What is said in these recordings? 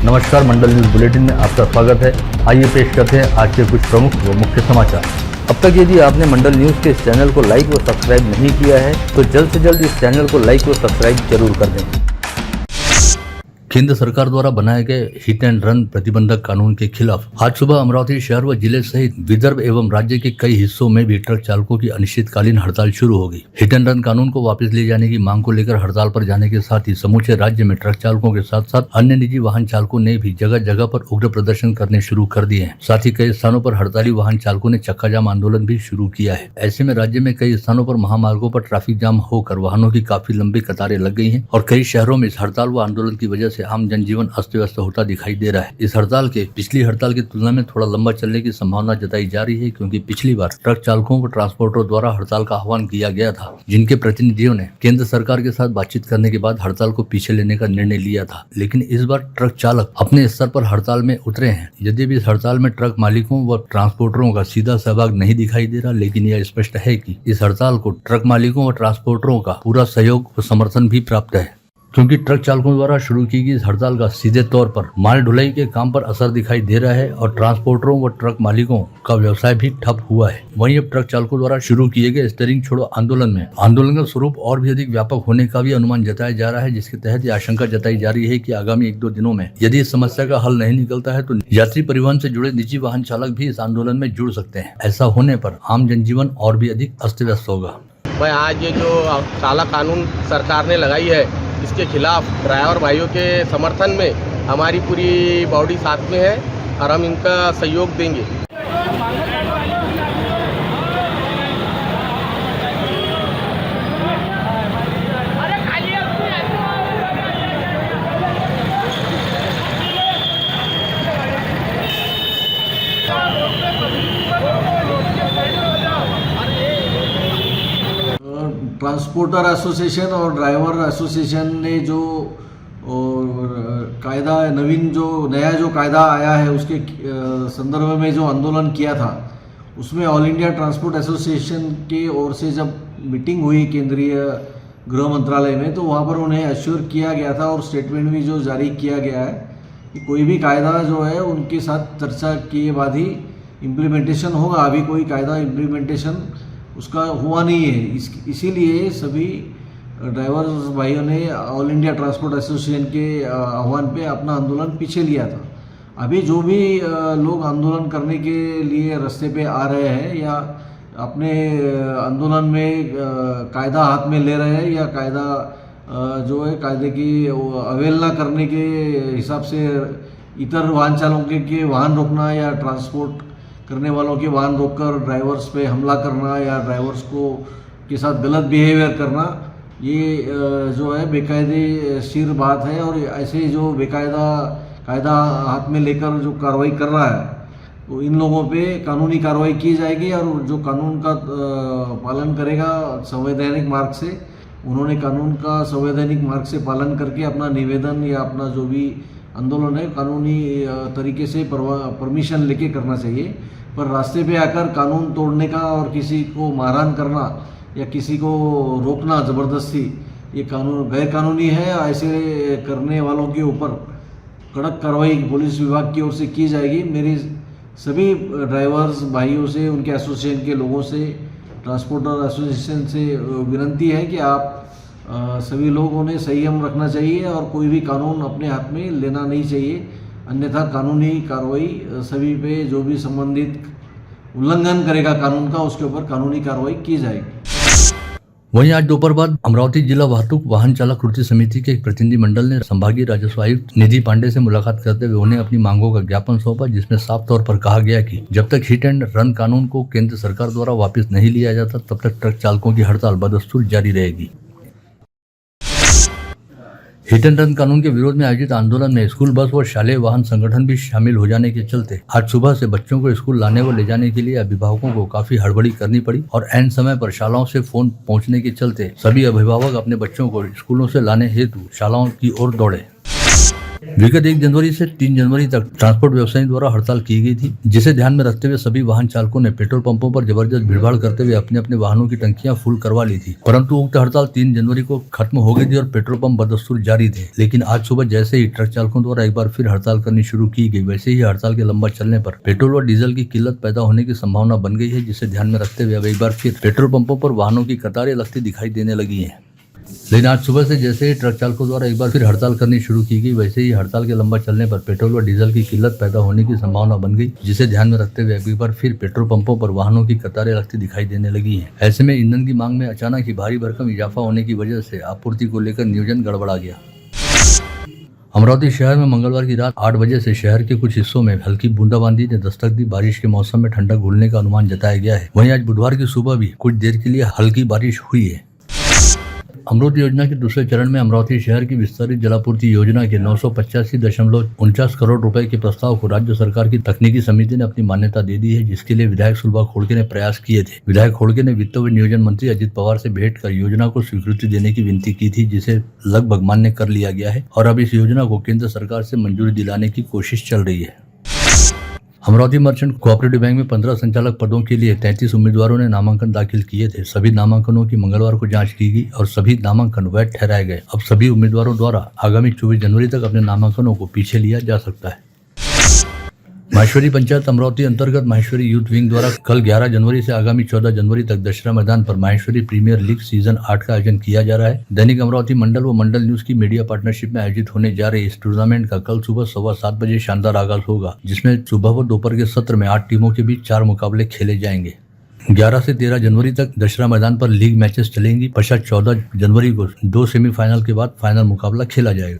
नमस्कार, मंडल news bulletin में आपका स्वागत है। आइए पेश करते हैं आज के कुछ प्रमुख व मुख्य समाचार। अब तक यदि आपने मंडल न्यूज के इस चैनल को लाइक व सब्सक्राइब नहीं किया है तो जल्द से जल्द इस चैनल को लाइक व सब्सक्राइब जरूर कर दें। केंद्र सरकार द्वारा बनाए गए हिट एंड रन प्रतिबंधक कानून के खिलाफ आज सुबह अमरावती शहर व जिले सहित विदर्भ एवं राज्य के कई हिस्सों में भी ट्रक चालकों की अनिश्चितकालीन हड़ताल शुरू हो गई। हिट एंड रन कानून को वापस ले जाने की मांग को लेकर हड़ताल पर जाने के साथ ही समूचे राज्य में ट्रक चालकों के साथ साथ अन्य निजी वाहन चालकों ने भी जगह जगह पर उग्र प्रदर्शन करने शुरू कर दिए हैं। साथ ही कई स्थानों पर हड़ताली वाहन चालकों ने चक्का जाम आंदोलन भी शुरू किया है। ऐसे में राज्य में कई स्थानों पर महामार्गों पर ट्रैफिक जाम होकर वाहनों की काफी लंबी कतारें लग गई हैं और कई शहरों में इस हड़ताल व आंदोलन की वजह से आम जनजीवन अस्त व्यस्त होता दिखाई दे रहा है। इस हड़ताल के पिछली हड़ताल की तुलना में थोड़ा लंबा चलने की संभावना जताई जा रही है, क्योंकि पिछली बार ट्रक चालकों व ट्रांसपोर्टरों द्वारा हड़ताल का आह्वान किया गया था, जिनके प्रतिनिधियों ने केंद्र सरकार के साथ बातचीत करने के बाद हड़ताल को पीछे लेने का निर्णय लिया था। लेकिन इस बार ट्रक चालक अपने स्तर पर हड़ताल में उतरे हैं। यदि भी इस हड़ताल में ट्रक मालिकों व ट्रांसपोर्टरों का सीधा सहभाग नहीं दिखाई दे रहा, लेकिन यह स्पष्ट है कि इस हड़ताल को ट्रक मालिकों व ट्रांसपोर्टरों का पूरा सहयोग व समर्थन भी प्राप्त है, क्योंकि ट्रक चालकों द्वारा शुरू की गई इस हड़ताल का सीधे तौर पर माल ढुलाई के काम पर असर दिखाई दे रहा है और ट्रांसपोर्टरों व ट्रक मालिकों का व्यवसाय भी ठप हुआ है। वहीं अब ट्रक चालकों द्वारा शुरू किए गए स्टीयरिंग छोड़ो आंदोलन में आंदोलन का स्वरूप और भी अधिक व्यापक होने का भी अनुमान जताया जा रहा है, जिसके तहत ये आशंका जताई जा रही है कि आगामी 1-2 दिनों में यदि इस समस्या का हल नहीं निकलता है तो यात्री परिवहन से जुड़े निजी वाहन चालक भी इस आंदोलन में जुड़ सकते हैं। ऐसा होने पर आम जनजीवन और भी अधिक अस्त व्यस्त होगा। भाई आज ये जो काला कानून सरकार ने लगाई है, इसके खिलाफ ड्राइवर भाइयों के समर्थन में हमारी पूरी बॉडी साथ में है और हम इनका सहयोग देंगे। ट्रांसपोर्टर एसोसिएशन और ड्राइवर एसोसिएशन ने जो कायदा नया जो कायदा आया है उसके संदर्भ में जो आंदोलन किया था, उसमें ऑल इंडिया ट्रांसपोर्ट एसोसिएशन की ओर से जब मीटिंग हुई केंद्रीय गृह मंत्रालय में, तो वहाँ पर उन्हें अश्योर किया गया था और स्टेटमेंट भी जो जारी किया गया है कि कोई भी कायदा जो है उनके साथ चर्चा किए बाद ही इम्प्लीमेंटेशन होगा। अभी कोई कायदा इम्प्लीमेंटेशन उसका हुआ नहीं है, इसीलिए सभी ड्राइवर्स भाइयों ने ऑल इंडिया ट्रांसपोर्ट एसोसिएशन के आह्वान पे अपना आंदोलन पीछे लिया था। अभी जो भी लोग आंदोलन करने के लिए रास्ते पे आ रहे हैं या अपने आंदोलन में कायदा हाथ में ले रहे हैं या कायदा जो है कायदे की अवहेलना करने के हिसाब से इतर वाहन चालकों के वाहन रोकना या ट्रांसपोर्ट करने वालों के वाहन रोककर ड्राइवर्स पे हमला करना या ड्राइवर्स को के साथ गलत बिहेवियर करना, ये जो है बेकायदेशीर बात है। और ऐसे जो बेकायदा कायदा हाथ में लेकर जो कार्रवाई कर रहा है, तो इन लोगों पे कानूनी कार्रवाई की जाएगी और जो कानून का पालन करेगा संवैधानिक मार्ग से, उन्होंने कानून का संवैधानिक मार्ग से पालन करके अपना निवेदन या अपना जो भी आंदोलन है कानूनी तरीके से परमिशन लेके करना चाहिए। पर रास्ते पे आकर कानून तोड़ने का और किसी को मारहान करना या किसी को रोकना ज़बरदस्ती, ये कानून गैर कानूनी है। ऐसे करने वालों के ऊपर कड़क कार्रवाई पुलिस विभाग की ओर से की जाएगी। मेरी सभी ड्राइवर्स भाइयों से, उनके एसोसिएशन के लोगों से, ट्रांसपोर्टर एसोसिएशन से विनती है कि आप सभी लोगों ने संयम रखना चाहिए और कोई भी कानून अपने हाथ में लेना नहीं चाहिए, अन्यथा कानूनी कार्रवाई सभी पे जो भी संबंधित उल्लंघन करेगा कानून का, उसके ऊपर कानूनी कार्रवाई की जाएगी। वहीं आज दोपहर बाद अमरावती जिला वाहतुक वाहन चालक कृति समिति के एक प्रतिनिधि मंडल ने संभागीय राजस्व आयुक्त निधि पांडे से मुलाकात करते हुए उन्हें अपनी मांगों का ज्ञापन सौंपा, जिसमें साफ तौर पर कहा गया कि जब तक हिट एंड रन कानून को केंद्र सरकार द्वारा वापस नहीं लिया जाता, तब तक ट्रक चालकों की हड़ताल बदस्तूर जारी रहेगी। हिट एंड रन कानून के विरोध में आयोजित आंदोलन में स्कूल बस व शालेय वाहन संगठन भी शामिल हो जाने के चलते आज सुबह से बच्चों को स्कूल लाने व ले जाने के लिए अभिभावकों को काफी हड़बड़ी करनी पड़ी और ऐन समय पर शालाओं से फोन पहुंचने के चलते सभी अभिभावक अपने बच्चों को स्कूलों से लाने हेतु शालाओं की ओर दौड़े। विगत 1 जनवरी से 3 जनवरी तक ट्रांसपोर्ट व्यवसायियों द्वारा हड़ताल की गई थी, जिसे ध्यान में रखते हुए सभी वाहन चालकों ने पेट्रोल पंपों पर जबरदस्त भीड़भाड़ करते हुए अपने अपने वाहनों की टंकियां फुल करवा ली थी। परंतु उक्त हड़ताल 3 जनवरी को खत्म हो गई थी और पेट्रोल पंप बदस्तूर जारी थे। लेकिन आज सुबह जैसे ही ट्रक चालकों द्वारा एक बार फिर हड़ताल करनी शुरू की गई, वैसे ही हड़ताल के लंबा चलने पर पेट्रोल व डीजल की किल्लत पैदा होने की संभावना बन गई है, जिसे ध्यान में रखते हुए अब एक बार फिर पेट्रोल पंपों पर वाहनों की कतारें लगती दिखाई देने लगी है। लेकिन आज सुबह से जैसे ही ट्रक चालकों द्वारा एक बार फिर हड़ताल करनी शुरू की गई, वैसे ही हड़ताल के लंबा चलने पर पेट्रोल व डीजल की किल्लत पैदा होने की संभावना बन गई, जिसे ध्यान में रखते हुए एक बार फिर पेट्रोल पंपों पर वाहनों की कतारें लगती दिखाई देने लगी हैं। ऐसे में ईंधन की मांग में अचानक ही भारी भरकम इजाफा होने की वजह से आपूर्ति को लेकर नियोजन गड़बड़ा गया। अमरावती शहर में मंगलवार की रात 8 बजे से शहर के कुछ हिस्सों में हल्की बूंदाबांदी ने दस्तक दी। बारिश के मौसम में ठंडक घुलने का अनुमान जताया गया है। वहीं आज बुधवार की सुबह भी कुछ देर के लिए हल्की बारिश हुई है। अमृत योजना के दूसरे चरण में अमरावती शहर की विस्तारित जलापूर्ति योजना के 985.49 करोड़ रुपए के प्रस्ताव को राज्य सरकार की तकनीकी समिति ने अपनी मान्यता दे दी है, जिसके लिए विधायक सुलभा खोड़के ने प्रयास किए थे। विधायक खोड़के ने वित्त व नियोजन मंत्री अजित पवार से भेंट कर योजना को स्वीकृति देने की विनती की थी, जिसे लगभग मान्य कर लिया गया है और अब इस योजना को केंद्र सरकार से मंजूरी दिलाने की कोशिश चल रही है। अमरावती मर्चेंट कोऑपरेटिव बैंक में 15 संचालक पदों के लिए 33 उम्मीदवारों ने नामांकन दाखिल किए थे। सभी नामांकनों की मंगलवार को जांच की गई और सभी नामांकन वैध ठहराए गए। अब सभी उम्मीदवारों द्वारा आगामी 24 जनवरी तक अपने नामांकनों को पीछे लिया जा सकता है। माहेश्वरी पंचायत अमरावती अंतर्गत माहेश्वरी यूथ विंग द्वारा कल 11 जनवरी से आगामी 14 जनवरी तक दशहरा मैदान पर माहेश्वरी प्रीमियर लीग सीजन 8 का आयोजन किया जा रहा है। दैनिक अमरावती मंडल व मंडल न्यूज की मीडिया पार्टनरशिप में आयोजित होने जा रहे इस टूर्नामेंट का कल सुबह 7:15 बजे शानदार आगाज होगा, जिसमें सुबह व दोपहर के सत्र में 8 टीमों के बीच 4 मुकाबले खेले जाएंगे। 11 से 13 जनवरी तक दशहरा मैदान पर लीग मैचेस चलेंगी। पश्चात 14 जनवरी को 2 सेमीफाइनल के बाद फाइनल मुकाबला खेला जाएगा।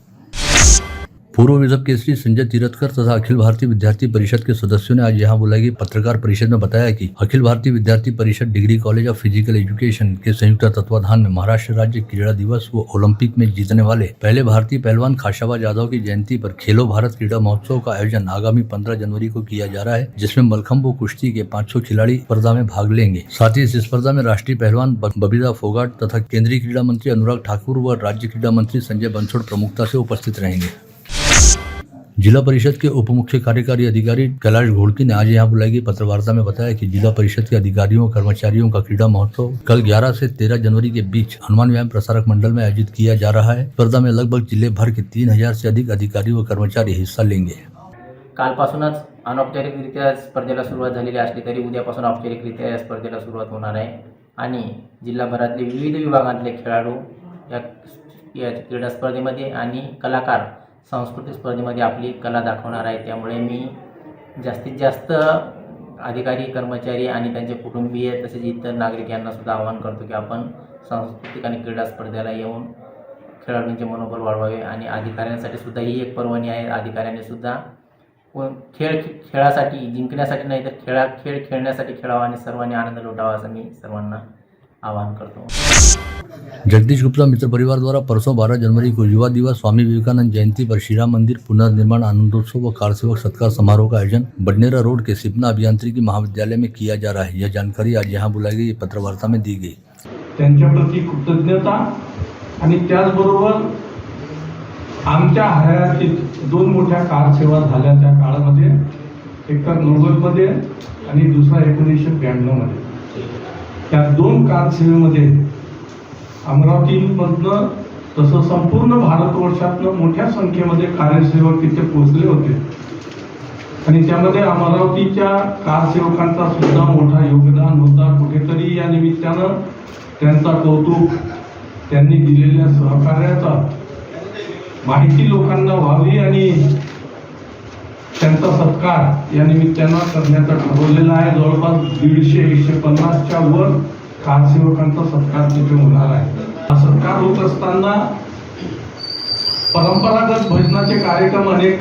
पूर्व विदर्भ केसरी संजय तीरथकर तथा अखिल भारतीय विद्यार्थी परिषद के सदस्यों ने आज यहां बुलाई गई पत्रकार परिषद में बताया कि अखिल भारतीय विद्यार्थी परिषद degree college of physical education के संयुक्त तत्वाधान में महाराष्ट्र राज्य क्रीड़ा दिवस व ओलंपिक में जीतने वाले पहले भारतीय पहलवान खाशाबा यादव की जयंती पर खेलो भारत क्रीड़ा महोत्सव का आयोजन आगामी 15 जनवरी को किया जा रहा है, जिसमें मलखम्ब व कुश्ती के 500 खिलाड़ी स्पर्धा में भाग लेंगे। साथ ही इस स्पर्धा में राष्ट्रीय पहलवान बबीता फोगाट तथा केंद्रीय क्रीड़ा मंत्री अनुराग ठाकुर व राज्य क्रीड़ा मंत्री संजय बंसोड़ प्रमुखता से उपस्थित रहेंगे। जिला परिषद के उप मुख्य कार्यकारी अधिकारी कैलाश घोड़की ने आज यहां बुलाई गई पत्रवार्ता में बताया कि जिला परिषद के अधिकारियों और कर्मचारियों का क्रीड़ा महोत्सव कल 11 से 13 जनवरी के बीच हनुमान व्यायाम प्रसारक मंडल में आयोजित किया जा रहा है। स्पर्धा में लगभग जिले भर के 3000 से अधिक अधिकारी व कर्मचारी हिस्सा लेंगे। कालपासूनच अनौपचारिकरित्या स्पर्धेला सुरुवात झालेली असली तरी उद्यापासून औपचारिकरित्या या स्पर्धेला सुरुवात होणार आहे आणि जिल्हाभरातले विविध विभागांतले खेळाडू या क्रीडा स्पर्धेमध्ये आणि कलाकार सांस्कृतिक स्पर्धेमध्ये आपली कला दाखवणार आहे। त्यामुळे मी जास्तीत जास्त अधिकारी कर्मचारी आणि त्यांचे कुटुंबीय तसेच इतर नागरिक यांना सुद्धा आवाहन करतो की आपण सांस्कृतिक आणि क्रीडा स्पर्धेला येऊन खेळाडूंचे मनोबल वाढवावे आणि अधिकाऱ्यांसाठी सुद्धा ही एक पर्वणी आहे। अधिकाऱ्यांनी सुद्धा खेळासाठी जिंकण्यासाठी नाही तर खेळ खेळण्यासाठी खेळावा आणि सर्वांनी आनंद लुटावा असं मी सर्वांना आह्वान करतो। जगदीश गुप्ता मित्र परिवार द्वारा परसों 12 जनवरी को युवा दिवस स्वामी विवेकानंद जयंती पर श्री राम मंदिर पुनर्निर्माण आनंदोत्सव व कारसेवक सत्कार समारोह का आयोजन बडनेरा रोड के सिपना अभियांत्रिकी महाविद्यालय में किया जा रहा है। यह जानकारी आज यहाँ बुलाई गई पत्रवार्ता में दी गई। त्यांच्या प्रति कृतज्ञता आणि त्याचबरोबर आमच्या हयातीत 2 मोठ्या कारसेवा झाल्या त्या काळामध्ये, एक तर 90 मध्ये आणि दुसरा 1992 मध्ये। त्या 2 कारसेवेमध्ये अमरावतीमधनं तसं संपूर्ण भारतवर्षातनं मोठ्या संख्येमध्ये कार्यसेवक तिथे पोहोचले होते आणि त्यामध्ये अमरावतीच्या कारसेवकांचा सुद्धा मोठा योगदान होता। कुठेतरी या निमित्तानं त्यांचा कौतुक, त्यांनी दिलेल्या सहकार्याचा माहिती लोकांना व्हावी आणि त्यांचा सत्कार या निमित्तानं करण्याचा ठरवलेला आहे। जवळपास 150-150च्या वर कारसेवकांचा सत्कार तिथे होणार आहे। हा सत्कार होत असताना परंपरागत भजनाचे कार्यक्रम अनेक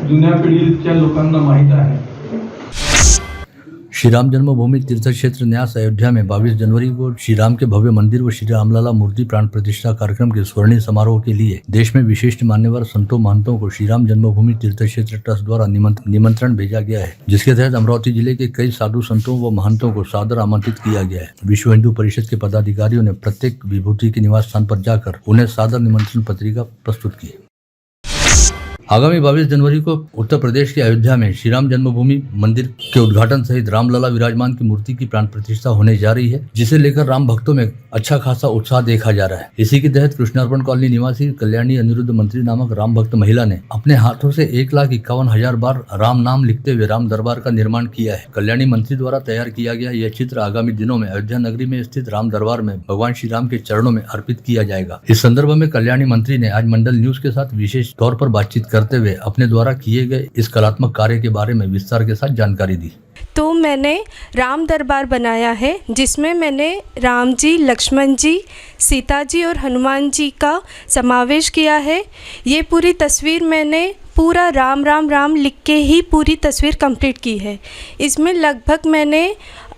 जुन्या पिढीच्या लोकांना माहीत आहे। श्री राम जन्मभूमि तीर्थ क्षेत्र न्यास अयोध्या में 22 जनवरी को श्री राम के भव्य मंदिर व श्री रामलला मूर्ति प्राण प्रतिष्ठा कार्यक्रम के स्वर्णिम समारोह के लिए देश में विशिष्ट मान्यवर संतों महंतों को श्री राम जन्मभूमि तीर्थ क्षेत्र ट्रस्ट द्वारा निमंत्रण भेजा गया है, जिसके तहत अमरावती जिले के कई साधु संतों व महंतों को सादर आमंत्रित किया गया है। विश्व हिंदू परिषद के पदाधिकारियों ने प्रत्येक विभूति के निवास स्थान पर जाकर उन्हें सादर निमंत्रण पत्रिका प्रस्तुत की। आगामी 22 जनवरी को उत्तर प्रदेश के अयोध्या में श्री राम जन्मभूमि मंदिर के उद्घाटन सहित रामलला विराजमान की मूर्ति की प्राण प्रतिष्ठा होने जा रही है, जिसे लेकर राम भक्तों में अच्छा खासा उत्साह देखा जा रहा है। इसी के तहत कृष्णार्पण कॉलोनी निवासी कल्याणी अनिरुद्ध मंत्री नामक राम भक्त महिला ने अपने हाथों से 1,51,000 बार राम नाम लिखते हुए राम दरबार का निर्माण किया है। कल्याणी मंत्री द्वारा तैयार किया गया यह चित्र आगामी दिनों में अयोध्या नगरी में स्थित राम दरबार में भगवान श्री राम के चरणों में अर्पित किया जाएगा। इस संदर्भ में कल्याणी मंत्री ने आज मंडल न्यूज के साथ विशेष तौर पर बातचीत करते हुए अपने द्वारा किए गए इस कलात्मक कार्य के बारे में विस्तार के साथ जानकारी दी। तो मैंने राम दरबार बनाया है, जिसमें मैंने राम जी, लक्ष्मण जी, सीता जी और हनुमान जी का समावेश किया है। ये पूरी तस्वीर मैंने पूरा राम राम राम लिख के ही पूरी तस्वीर कंप्लीट की है। इसमें लगभग मैंने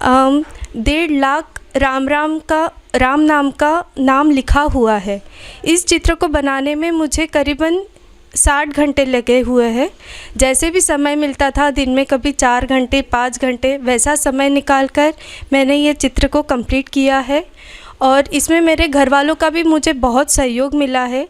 1.5 लाख राम नाम का नाम लिखा हुआ है। इस चित्र को बनाने में मुझे करीबन 60 घंटे लगे हुए हैं। जैसे भी समय मिलता था, दिन में कभी 4 घंटे 5 घंटे वैसा समय निकालकर मैंने ये चित्र को कंप्लीट किया है और इसमें मेरे घर वालों का भी मुझे बहुत सहयोग मिला है।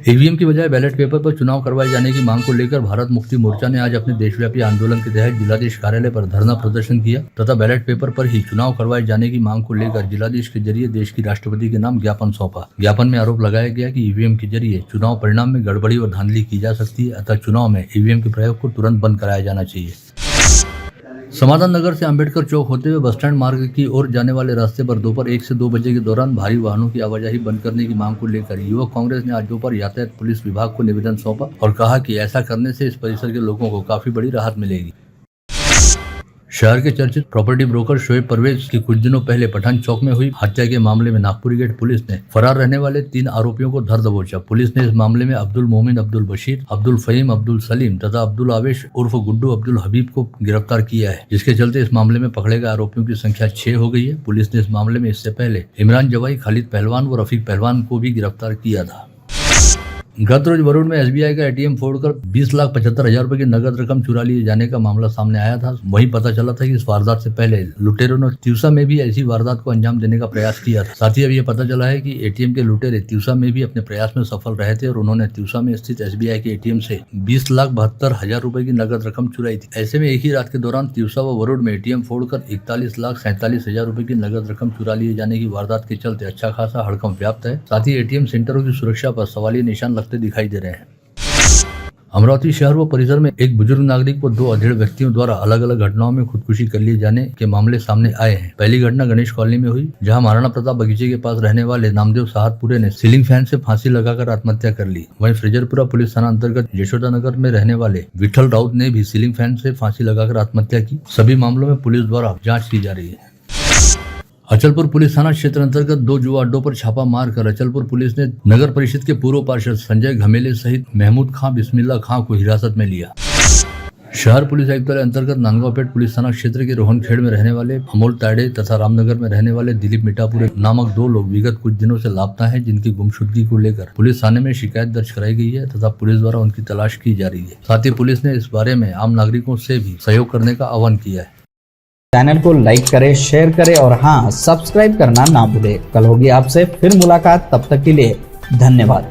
ईवीएम की बजाय बैलेट पेपर पर चुनाव करवाए जाने की मांग को लेकर भारत मुक्ति मोर्चा ने आज अपने देशव्यापी आंदोलन के तहत जिलाधीश कार्यालय पर धरना प्रदर्शन किया तथा बैलेट पेपर पर ही चुनाव करवाए जाने की मांग को लेकर जिलाधीश के जरिए देश की राष्ट्रपति के नाम ज्ञापन सौंपा। ज्ञापन में आरोप लगाया गया कि ईवीएम के जरिए चुनाव परिणाम में गड़बड़ी और धांधली की जा सकती है, अतः चुनाव में ईवीएम के प्रयोग को तुरंत बंद कराया जाना चाहिए। समाधान नगर से अंबेडकर चौक होते हुए बस स्टैंड मार्ग की ओर जाने वाले रास्ते पर दोपहर 1 से 2 बजे के दौरान भारी वाहनों की आवाजाही बंद करने की मांग को लेकर युवक कांग्रेस ने आज दोपहर यातायात पुलिस विभाग को निवेदन सौंपा और कहा कि ऐसा करने से इस परिसर के लोगों को काफी बड़ी राहत मिलेगी। शहर के चर्चित प्रॉपर्टी ब्रोकर शोएब परवेज की कुछ दिनों पहले पठान चौक में हुई हत्या के मामले में नागपुरी गेट पुलिस ने फरार रहने वाले 3 आरोपियों को धर दबोचा। पुलिस ने इस मामले में अब्दुल मोमिन, अब्दुल बशीर, अब्दुल फहीम, अब्दुल सलीम तथा अब्दुल आवेश उर्फ गुड्डू अब्दुल हबीब को गिरफ्तार किया है, जिसके चलते इस मामले में पकड़े गए आरोपियों की संख्या 6 हो गई है। पुलिस ने इस मामले में इससे पहले इमरान जवाई, खालिद पहलवान व रफीक पहलवान को भी गिरफ्तार किया था। गत रोज वरुण में एसबीआई का एटीएम फोड़कर 20,75,000 रुपए की नगद रकम चुरा लिए जाने का मामला सामने आया था। वहीं पता चला था कि इस वारदात से पहले लुटेरों ने तिवसा में भी ऐसी वारदात को अंजाम देने का प्रयास किया था। साथ ही अब ये पता चला है कि एटीएम के लुटेरे तिवसा में भी अपने प्रयास में सफल रहे थे और उन्होंने तिवसा में स्थित एसबीआई के एटीएम से 20,72,000 रुपए की नगद रकम चुराई थी। ऐसे में एक ही रात के दौरान तिवसा व वरुण में एटीएम फोड़कर 41,47,000 रुपए की नगद रकम चुरा लिए जाने की वारदात के चलते अच्छा खासा हड़कंप व्याप्त है। साथ ही एटीएम सेंटरों की सुरक्षा पर सवालिया निशान लगते दिखाई दे रहे हैं। अमरावती शहर व परिसर में एक बुजुर्ग नागरिक को 2 अधेड़ व्यक्तियों द्वारा अलग अलग घटनाओं में खुदकुशी कर लिए जाने के मामले सामने आए हैं। पहली घटना गणेश कॉलोनी में हुई, जहां महाराणा प्रताप बगीचे के पास रहने वाले नामदेव साहतपुरे ने सीलिंग फैन से फांसी लगाकर आत्महत्या कर ली। वहीं फ्रेजरपुरा पुलिस थाना अंतर्गत यशोदा नगर में रहने वाले विठल राउत ने भी सीलिंग फैन से फांसी लगाकर आत्महत्या की। सभी मामलों में पुलिस द्वारा जाँच की जा रही है। अचलपुर पुलिस थाना क्षेत्र अंतर्गत 2 जुआ अड्डों पर छापा मारकर अचलपुर पुलिस ने नगर परिषद के पूर्व पार्षद संजय घमेले सहित महमूद खां, बिस्मिल्ला खां को हिरासत में लिया। शहर पुलिस आयुक्तालय अंतर्गत नांदगांवपेट पुलिस थाना क्षेत्र के रोहनखेड़ में रहने वाले अमोल ताड़े तथा रामनगर में रहने वाले दिलीप मिठापुरे नामक 2 लोग विगत कुछ दिनों से लापता हैं, जिनकी गुमशुदगी को लेकर पुलिस थाने में शिकायत दर्ज कराई गई है तथा पुलिस द्वारा उनकी तलाश की जा रही है। साथ ही पुलिस ने इस बारे में आम नागरिकों से भी सहयोग करने का आह्वान किया है। चैनल को लाइक करें, शेयर करें और हाँ, सब्सक्राइब करना ना भूलें। कल होगी आपसे फिर मुलाकात, तब तक के लिए धन्यवाद।